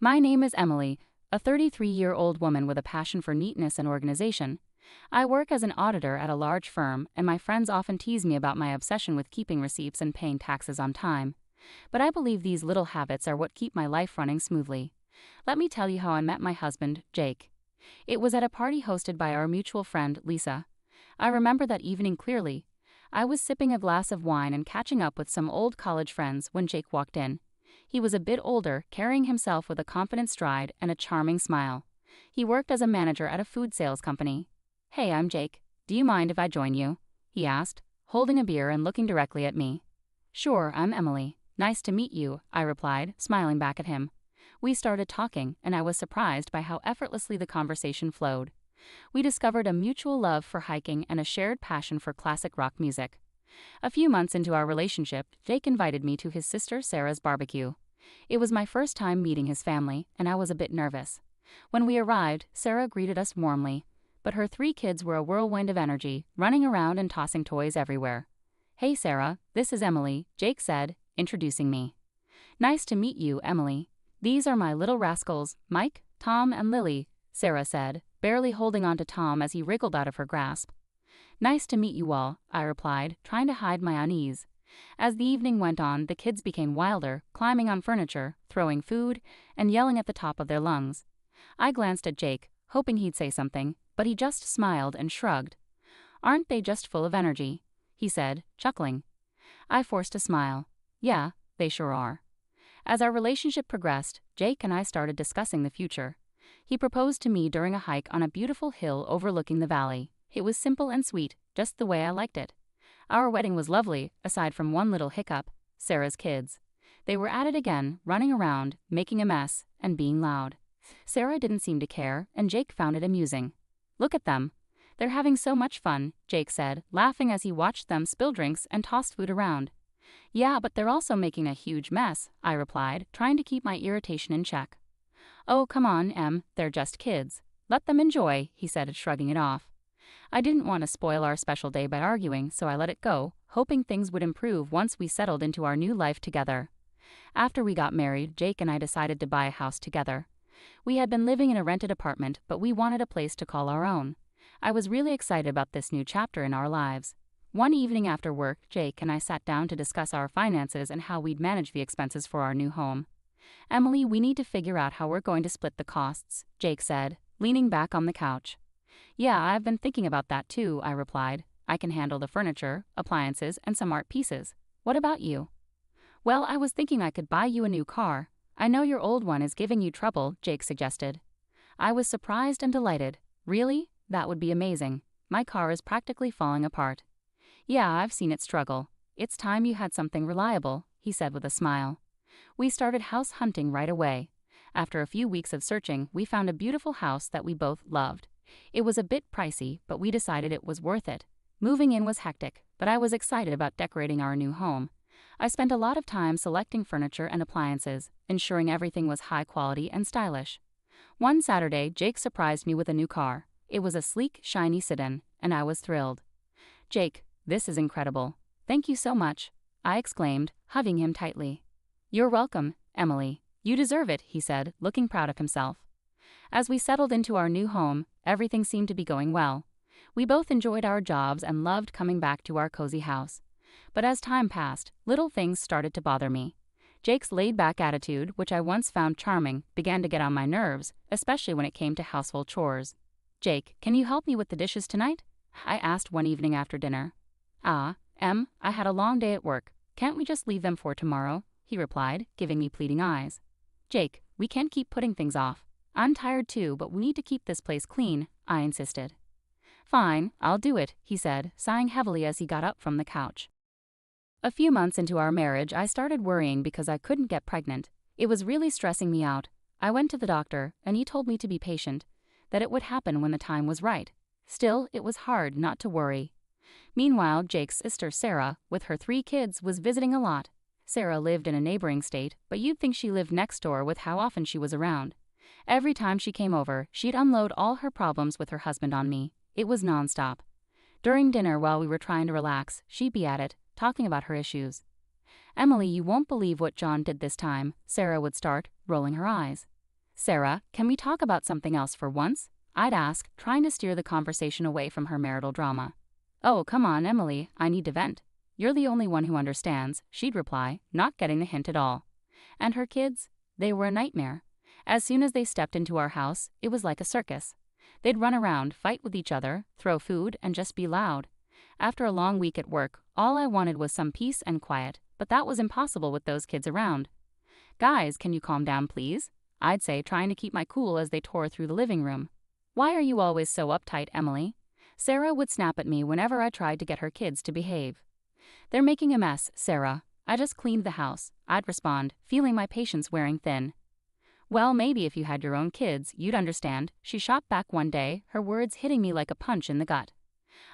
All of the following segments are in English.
My name is Emily, a 33-year-old woman with a passion for neatness and organization. I work as an auditor at a large firm, and my friends often tease me about my obsession with keeping receipts and paying taxes on time. But I believe these little habits are what keep my life running smoothly. Let me tell you how I met my husband, Jake. It was at a party hosted by our mutual friend, Lisa. I remember that evening clearly. I was sipping a glass of wine and catching up with some old college friends when Jake walked in. He was a bit older, carrying himself with a confident stride and a charming smile. He worked as a manager at a food sales company. "Hey, I'm Jake. Do you mind if I join you?" he asked, holding a beer and looking directly at me. "Sure, I'm Emily. Nice to meet you," I replied, smiling back at him. We started talking, and I was surprised by how effortlessly the conversation flowed. We discovered a mutual love for hiking and a shared passion for classic rock music. A few months into our relationship, Jake invited me to his sister Sarah's barbecue. It was my first time meeting his family, and I was a bit nervous. When we arrived, Sarah greeted us warmly, but her 3 kids were a whirlwind of energy, running around and tossing toys everywhere. "Hey Sarah, this is Emily," Jake said, introducing me. "Nice to meet you, Emily. These are my little rascals, Mike, Tom, and Lily," Sarah said, barely holding on to Tom as he wriggled out of her grasp. "Nice to meet you all," I replied, trying to hide my unease. As the evening went on, the kids became wilder, climbing on furniture, throwing food, and yelling at the top of their lungs. I glanced at Jake, hoping he'd say something, but he just smiled and shrugged. "Aren't they just full of energy?" he said, chuckling. I forced a smile. "Yeah, they sure are." As our relationship progressed, Jake and I started discussing the future. He proposed to me during a hike on a beautiful hill overlooking the valley. It was simple and sweet, just the way I liked it. Our wedding was lovely, aside from one little hiccup: Sarah's kids. They were at it again, running around, making a mess, and being loud. Sarah didn't seem to care, and Jake found it amusing. "Look at them. They're having so much fun," Jake said, laughing as he watched them spill drinks and toss food around. "Yeah, but they're also making a huge mess," I replied, trying to keep my irritation in check. "Oh, come on, Em, they're just kids. Let them enjoy," he said, shrugging it off. I didn't want to spoil our special day by arguing, so I let it go, hoping things would improve once we settled into our new life together. After we got married, Jake and I decided to buy a house together. We had been living in a rented apartment, but we wanted a place to call our own. I was really excited about this new chapter in our lives. One evening after work, Jake and I sat down to discuss our finances and how we'd manage the expenses for our new home. "Emily, we need to figure out how we're going to split the costs," Jake said, leaning back on the couch. "Yeah, I've been thinking about that too," I replied. "I can handle the furniture, appliances, and some art pieces. What about you?" "Well, I was thinking I could buy you a new car. I know your old one is giving you trouble," Jake suggested. I was surprised and delighted. "Really? That would be amazing. My car is practically falling apart." "Yeah, I've seen it struggle. It's time you had something reliable," he said with a smile. We started house hunting right away. After a few weeks of searching, we found a beautiful house that we both loved. It was a bit pricey, but we decided it was worth it. Moving in was hectic, but I was excited about decorating our new home. I spent a lot of time selecting furniture and appliances, ensuring everything was high quality and stylish. One Saturday, Jake surprised me with a new car. It was a sleek, shiny sedan, and I was thrilled. "Jake, this is incredible. Thank you so much," I exclaimed, hugging him tightly. "You're welcome, Emily. You deserve it," he said, looking proud of himself. As we settled into our new home, everything seemed to be going well. We both enjoyed our jobs and loved coming back to our cozy house. But as time passed, little things started to bother me. Jake's laid-back attitude, which I once found charming, began to get on my nerves, especially when it came to household chores. "Jake, can you help me with the dishes tonight?" I asked one evening after dinner. "Em, I had a long day at work. Can't we just leave them for tomorrow?" he replied, giving me pleading eyes. "Jake, we can't keep putting things off. I'm tired too, but we need to keep this place clean," I insisted. "Fine, I'll do it," he said, sighing heavily as he got up from the couch. A few months into our marriage, I started worrying because I couldn't get pregnant. It was really stressing me out. I went to the doctor, and he told me to be patient, that it would happen when the time was right. Still, it was hard not to worry. Meanwhile, Jake's sister Sarah, with her 3 kids, was visiting a lot. Sarah lived in a neighboring state, but you'd think she lived next door with how often she was around. Every time she came over, she'd unload all her problems with her husband on me. It was nonstop. During dinner, while we were trying to relax, she'd be at it, talking about her issues. "Emily, you won't believe what John did this time," Sarah would start, rolling her eyes. Sarah, can we talk about something else for once? I'd ask, trying to steer the conversation away from her marital drama. Oh, come on, Emily, I need to vent. You're the only one who understands, she'd reply, not getting the hint at all. And her kids? They were a nightmare. As soon as they stepped into our house, it was like a circus. They'd run around, fight with each other, throw food, and just be loud. After a long week at work, all I wanted was some peace and quiet, but that was impossible with those kids around. Guys, can you calm down, please? I'd say, trying to keep my cool as they tore through the living room. Why are you always so uptight, Emily? Sarah would snap at me whenever I tried to get her kids to behave. They're making a mess, Sarah. I just cleaned the house, I'd respond, feeling my patience wearing thin. Well, maybe if you had your own kids, you'd understand, she shot back one day, her words hitting me like a punch in the gut.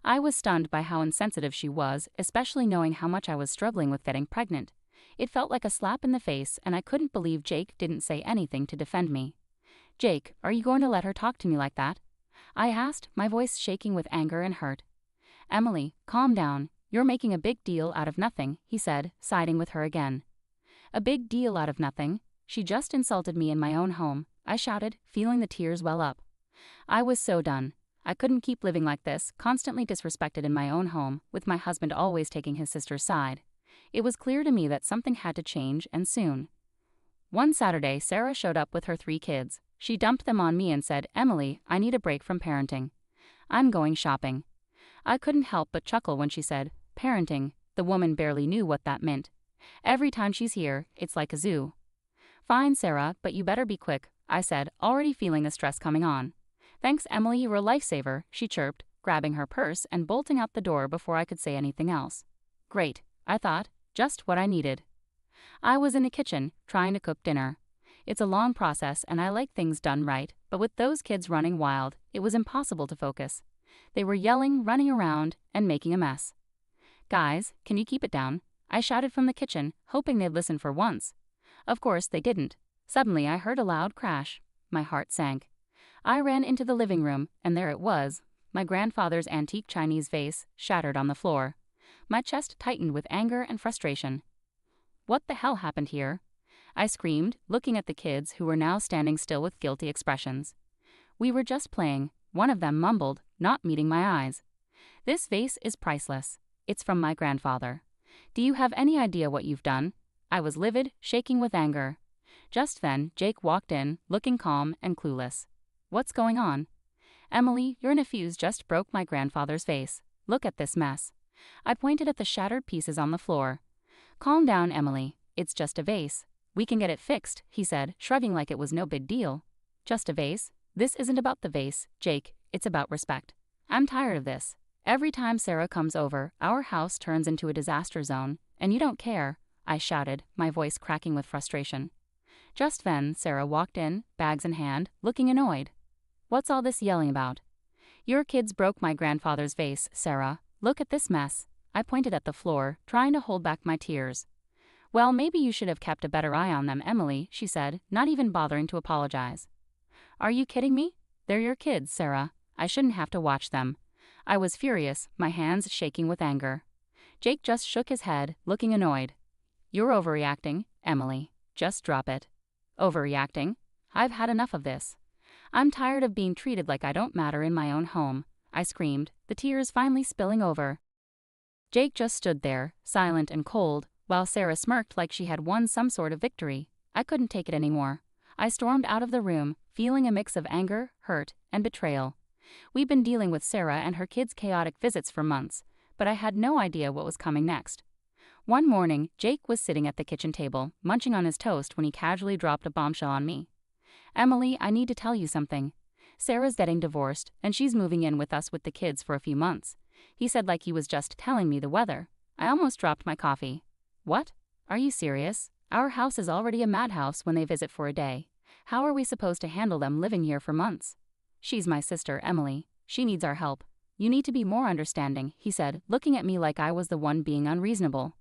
I was stunned by how insensitive she was, especially knowing how much I was struggling with getting pregnant. It felt like a slap in the face, and I couldn't believe Jake didn't say anything to defend me. Jake, are you going to let her talk to me like that? I asked, my voice shaking with anger and hurt. Emily, calm down. You're making a big deal out of nothing, he said, siding with her again. A big deal out of nothing? She just insulted me in my own home, I shouted, feeling the tears well up. I was so done. I couldn't keep living like this, constantly disrespected in my own home, with my husband always taking his sister's side. It was clear to me that something had to change, and soon. One Saturday, Sarah showed up with her 3 kids. She dumped them on me and said, Emily, I need a break from parenting. I'm going shopping. I couldn't help but chuckle when she said, parenting. The woman barely knew what that meant. Every time she's here, it's like a zoo. Fine, Sarah, but you better be quick, I said, already feeling the stress coming on. Thanks, Emily, you're a lifesaver, she chirped, grabbing her purse and bolting out the door before I could say anything else. Great, I thought, just what I needed. I was in the kitchen, trying to cook dinner. It's a long process and I like things done right, but with those kids running wild, it was impossible to focus. They were yelling, running around, and making a mess. Guys, can you keep it down? I shouted from the kitchen, hoping they'd listen for once. Of course they didn't. Suddenly I heard a loud crash. My heart sank. I ran into the living room, and there it was, my grandfather's antique Chinese vase, shattered on the floor. My chest tightened with anger and frustration. What the hell happened here? I screamed, looking at the kids who were now standing still with guilty expressions. We were just playing, one of them mumbled, not meeting my eyes. This vase is priceless. It's from my grandfather. Do you have any idea what you've done? I was livid, shaking with anger. Just then, Jake walked in, looking calm and clueless. What's going on? Emily, your nephews just broke my grandfather's vase. Look at this mess. I pointed at the shattered pieces on the floor. Calm down, Emily. It's just a vase. We can get it fixed, he said, shrugging like it was no big deal. Just a vase? This isn't about the vase, Jake. It's about respect. I'm tired of this. Every time Sarah comes over, our house turns into a disaster zone, and you don't care, I shouted, my voice cracking with frustration. Just then, Sarah walked in, bags in hand, looking annoyed. What's all this yelling about? Your kids broke my grandfather's vase, Sarah. Look at this mess. I pointed at the floor, trying to hold back my tears. Well, maybe you should have kept a better eye on them, Emily, she said, not even bothering to apologize. Are you kidding me? They're your kids, Sarah. I shouldn't have to watch them. I was furious, my hands shaking with anger. Jake just shook his head, looking annoyed. You're overreacting, Emily. Just drop it. Overreacting? I've had enough of this. I'm tired of being treated like I don't matter in my own home, I screamed, the tears finally spilling over. Jake just stood there, silent and cold, while Sarah smirked like she had won some sort of victory. I couldn't take it anymore. I stormed out of the room, feeling a mix of anger, hurt, and betrayal. We'd been dealing with Sarah and her kids' chaotic visits for months, but I had no idea what was coming next. One morning, Jake was sitting at the kitchen table, munching on his toast when he casually dropped a bombshell on me. Emily, I need to tell you something. Sarah's getting divorced, and she's moving in with us with the kids for a few months. He said like he was just telling me the weather. I almost dropped my coffee. What? Are you serious? Our house is already a madhouse when they visit for a day. How are we supposed to handle them living here for months? She's my sister, Emily. She needs our help. You need to be more understanding, he said, looking at me like I was the one being unreasonable.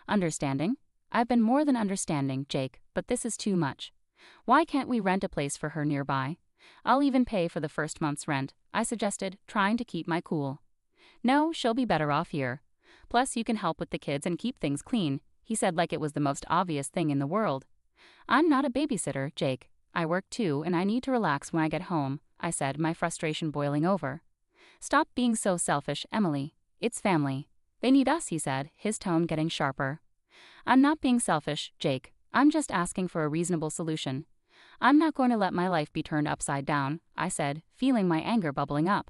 Understanding? I've been more than understanding, Jake, but this is too much. Why can't we rent a place for her nearby? I'll even pay for the first month's rent, I suggested, trying to keep my cool. No, she'll be better off here. Plus, you can help with the kids and keep things clean, he said like it was the most obvious thing in the world. I'm not a babysitter, Jake. I work too and I need to relax when I get home, I said, my frustration boiling over. Stop being so selfish, Emily. It's family. They need us, he said, his tone getting sharper. I'm not being selfish, Jake. I'm just asking for a reasonable solution. I'm not going to let my life be turned upside down, I said, feeling my anger bubbling up.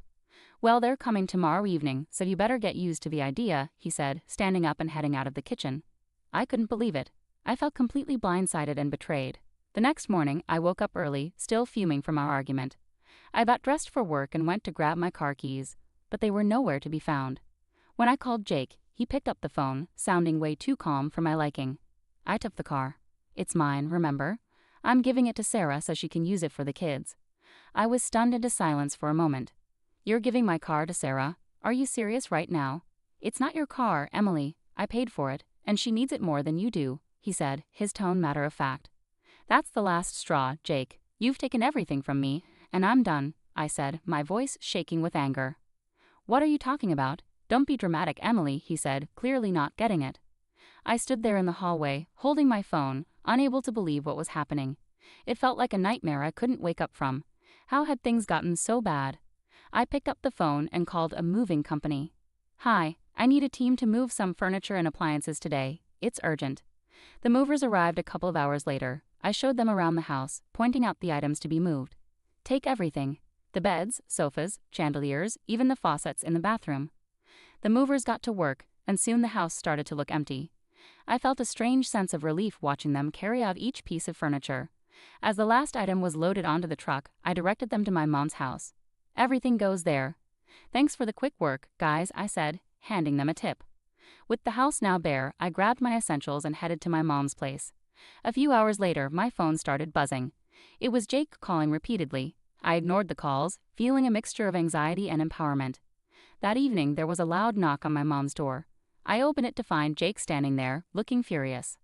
Well, they're coming tomorrow evening, so you better get used to the idea, he said, standing up and heading out of the kitchen. I couldn't believe it. I felt completely blindsided and betrayed. The next morning, I woke up early, still fuming from our argument. I got dressed for work and went to grab my car keys, but they were nowhere to be found. When I called Jake, he picked up the phone, sounding way too calm for my liking. I took the car. It's mine, remember? I'm giving it to Sarah so she can use it for the kids. I was stunned into silence for a moment. You're giving my car to Sarah? Are you serious right now? It's not your car, Emily. I paid for it, and she needs it more than you do, he said, his tone matter of fact. That's the last straw, Jake. You've taken everything from me, and I'm done, I said, my voice shaking with anger. What are you talking about? Don't be dramatic, Emily, he said, clearly not getting it. I stood there in the hallway, holding my phone, unable to believe what was happening. It felt like a nightmare I couldn't wake up from. How had things gotten so bad? I picked up the phone and called a moving company. Hi, I need a team to move some furniture and appliances today. It's urgent. The movers arrived a couple of hours later. I showed them around the house, pointing out the items to be moved. Take everything. The beds, sofas, chandeliers, even the faucets in the bathroom. The movers got to work, and soon the house started to look empty. I felt a strange sense of relief watching them carry out each piece of furniture. As the last item was loaded onto the truck, I directed them to my mom's house. Everything goes there. Thanks for the quick work, guys, I said, handing them a tip. With the house now bare, I grabbed my essentials and headed to my mom's place. A few hours later, my phone started buzzing. It was Jake calling repeatedly. I ignored the calls, feeling a mixture of anxiety and empowerment. That evening, there was a loud knock on my mom's door. I opened it to find Jake standing there, looking furious.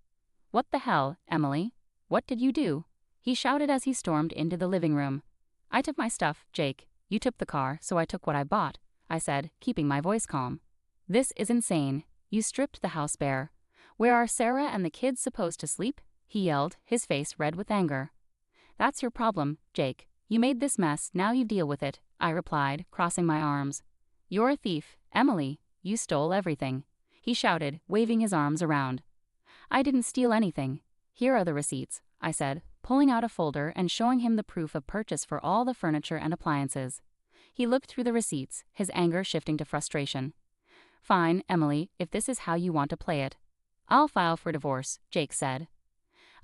What the hell, Emily? What did you do? He shouted as he stormed into the living room. I took my stuff, Jake. You took the car, so I took what I bought, I said, keeping my voice calm. This is insane. You stripped the house bare. Where are Sarah and the kids supposed to sleep? He yelled, his face red with anger. That's your problem, Jake. You made this mess, now you deal with it, I replied, crossing my arms. You're a thief, Emily. You stole everything. He shouted, waving his arms around. I didn't steal anything. Here are the receipts, I said, pulling out a folder and showing him the proof of purchase for all the furniture and appliances. He looked through the receipts, his anger shifting to frustration. Fine, Emily, if this is how you want to play it. I'll file for divorce, Jake said.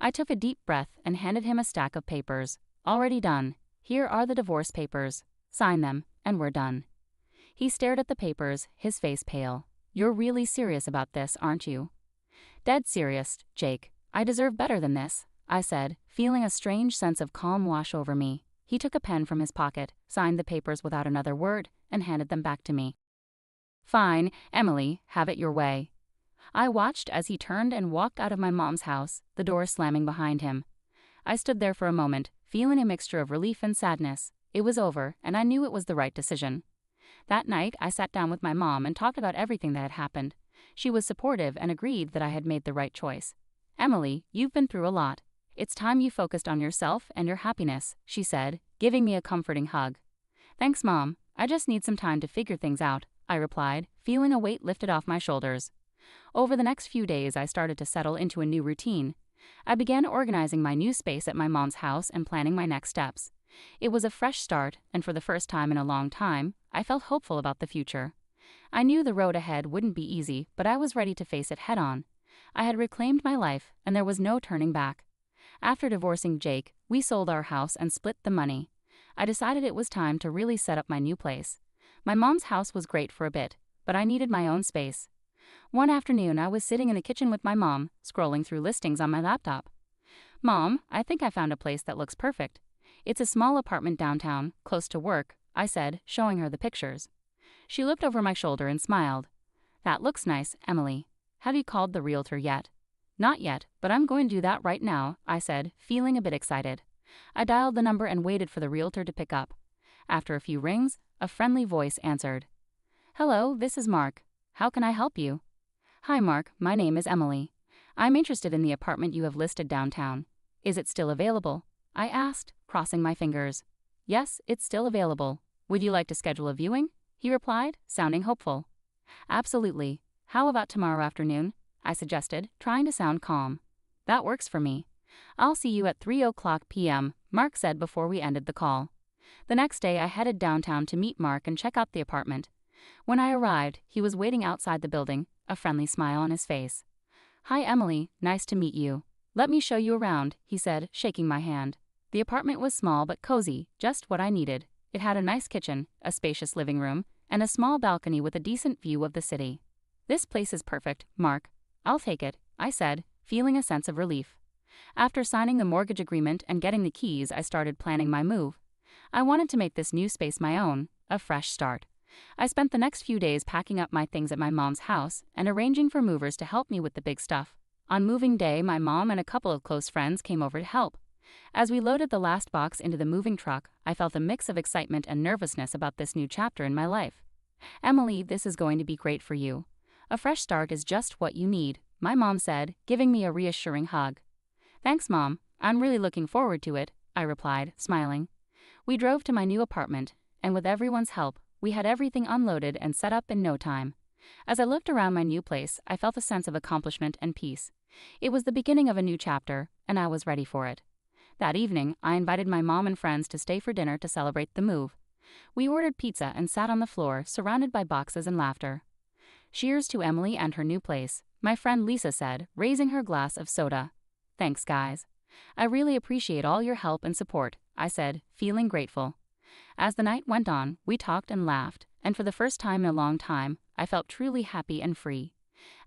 I took a deep breath and handed him a stack of papers. Already done. Here are the divorce papers. Sign them, and we're done. He stared at the papers, his face pale. You're really serious about this, aren't you? Dead serious, Jake. I deserve better than this, I said, feeling a strange sense of calm wash over me. He took a pen from his pocket, signed the papers without another word, and handed them back to me. Fine, Emily, have it your way. I watched as he turned and walked out of my mom's house, the door slamming behind him. I stood there for a moment, feeling a mixture of relief and sadness. It was over, and I knew it was the right decision. That night, I sat down with my mom and talked about everything that had happened. She was supportive and agreed that I had made the right choice. Emily, you've been through a lot. It's time you focused on yourself and your happiness, she said, giving me a comforting hug. Thanks, Mom. I just need some time to figure things out, I replied, feeling a weight lifted off my shoulders. Over the next few days, I started to settle into a new routine. I began organizing my new space at my mom's house and planning my next steps. It was a fresh start, and for the first time in a long time, I felt hopeful about the future. I knew the road ahead wouldn't be easy, but I was ready to face it head-on. I had reclaimed my life, and there was no turning back. After divorcing Jake, we sold our house and split the money. I decided it was time to really set up my new place. My mom's house was great for a bit, but I needed my own space. One afternoon, I was sitting in the kitchen with my mom, scrolling through listings on my laptop. Mom, I think I found a place that looks perfect. It's a small apartment downtown, close to work, I said, showing her the pictures. She looked over my shoulder and smiled. That looks nice, Emily. Have you called the realtor yet? Not yet, but I'm going to do that right now, I said, feeling a bit excited. I dialed the number and waited for the realtor to pick up. After a few rings, a friendly voice answered. Hello, this is Mark. How can I help you? Hi, Mark, my name is Emily. I'm interested in the apartment you have listed downtown. Is it still available? I asked, crossing my fingers. Yes, it's still available. Would you like to schedule a viewing? He replied, sounding hopeful. Absolutely. How about tomorrow afternoon? I suggested, trying to sound calm. That works for me. I'll see you at 3:00 p.m., Mark said before we ended the call. The next day I headed downtown to meet Mark and check out the apartment. When I arrived, he was waiting outside the building, a friendly smile on his face. Hi Emily, nice to meet you. Let me show you around, he said, shaking my hand. The apartment was small but cozy, just what I needed. It had a nice kitchen, a spacious living room, and a small balcony with a decent view of the city. This place is perfect, Mark. I'll take it, I said, feeling a sense of relief. After signing the mortgage agreement and getting the keys, I started planning my move. I wanted to make this new space my own, a fresh start. I spent the next few days packing up my things at my mom's house and arranging for movers to help me with the big stuff. On moving day, my mom and a couple of close friends came over to help. As we loaded the last box into the moving truck, I felt a mix of excitement and nervousness about this new chapter in my life. Emily, this is going to be great for you. A fresh start is just what you need, my mom said, giving me a reassuring hug. Thanks, Mom. I'm really looking forward to it, I replied, smiling. We drove to my new apartment, and with everyone's help, we had everything unloaded and set up in no time. As I looked around my new place, I felt a sense of accomplishment and peace. It was the beginning of a new chapter, and I was ready for it. That evening, I invited my mom and friends to stay for dinner to celebrate the move. We ordered pizza and sat on the floor, surrounded by boxes and laughter. Cheers to Emily and her new place, my friend Lisa said, raising her glass of soda. Thanks, guys. I really appreciate all your help and support, I said, feeling grateful. As the night went on, we talked and laughed, and for the first time in a long time, I felt truly happy and free.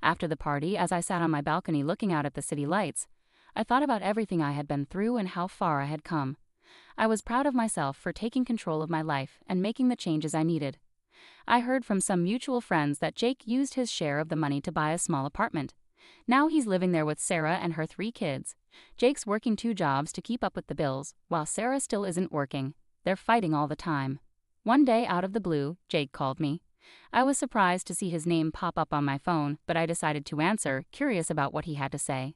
After the party, as I sat on my balcony looking out at the city lights, I thought about everything I had been through and how far I had come. I was proud of myself for taking control of my life and making the changes I needed. I heard from some mutual friends that Jake used his share of the money to buy a small apartment. Now he's living there with Sarah and her 3 kids. Jake's working 2 jobs to keep up with the bills, while Sarah still isn't working. They're fighting all the time. One day, out of the blue, Jake called me. I was surprised to see his name pop up on my phone, but I decided to answer, curious about what he had to say.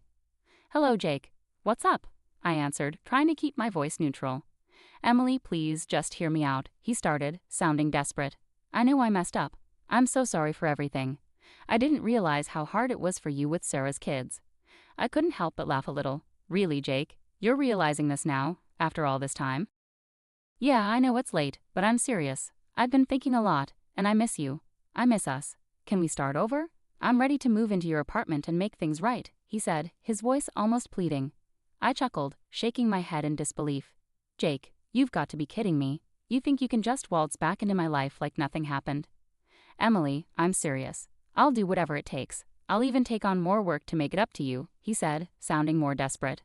Hello, Jake. What's up? I answered, trying to keep my voice neutral. Emily, please, just hear me out, he started, sounding desperate. I know I messed up. I'm so sorry for everything. I didn't realize how hard it was for you with Sarah's kids. I couldn't help but laugh a little. Really, Jake? You're realizing this now, after all this time? Yeah, I know it's late, but I'm serious. I've been thinking a lot, and I miss you. I miss us. Can we start over? I'm ready to move into your apartment and make things right, he said, his voice almost pleading. I chuckled, shaking my head in disbelief. Jake, you've got to be kidding me. You think you can just waltz back into my life like nothing happened? Emily, I'm serious. I'll do whatever it takes. I'll even take on more work to make it up to you, he said, sounding more desperate.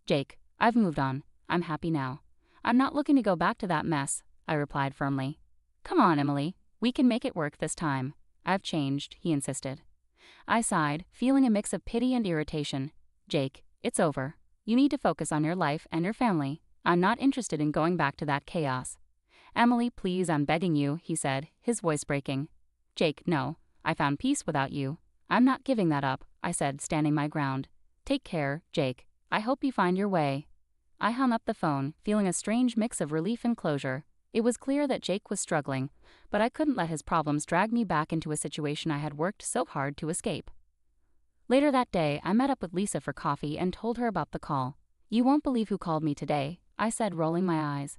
Jake, I've moved on. I'm happy now. I'm not looking to go back to that mess, I replied firmly. Come on, Emily. We can make it work this time. I've changed, he insisted. I sighed, feeling a mix of pity and irritation. Jake, it's over. You need to focus on your life and your family. I'm not interested in going back to that chaos. Emily, please, I'm begging you, he said, his voice breaking. Jake, no. I found peace without you. I'm not giving that up, I said, standing my ground. Take care, Jake. I hope you find your way. I hung up the phone, feeling a strange mix of relief and closure. It was clear that Jake was struggling, but I couldn't let his problems drag me back into a situation I had worked so hard to escape. Later that day, I met up with Lisa for coffee and told her about the call. You won't believe who called me today, I said, rolling my eyes.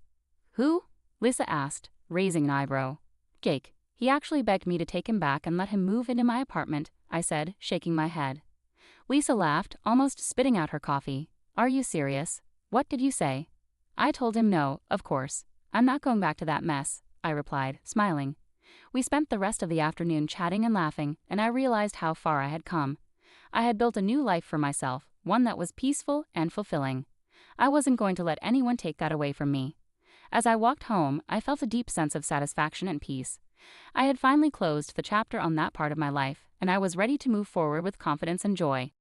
Who? Lisa asked, raising an eyebrow. Jake. He actually begged me to take him back and let him move into my apartment, I said, shaking my head. Lisa laughed, almost spitting out her coffee. Are you serious? What did you say? I told him no, of course. I'm not going back to that mess, I replied, smiling. We spent the rest of the afternoon chatting and laughing, and I realized how far I had come. I had built a new life for myself, one that was peaceful and fulfilling. I wasn't going to let anyone take that away from me. As I walked home, I felt a deep sense of satisfaction and peace. I had finally closed the chapter on that part of my life, and I was ready to move forward with confidence and joy.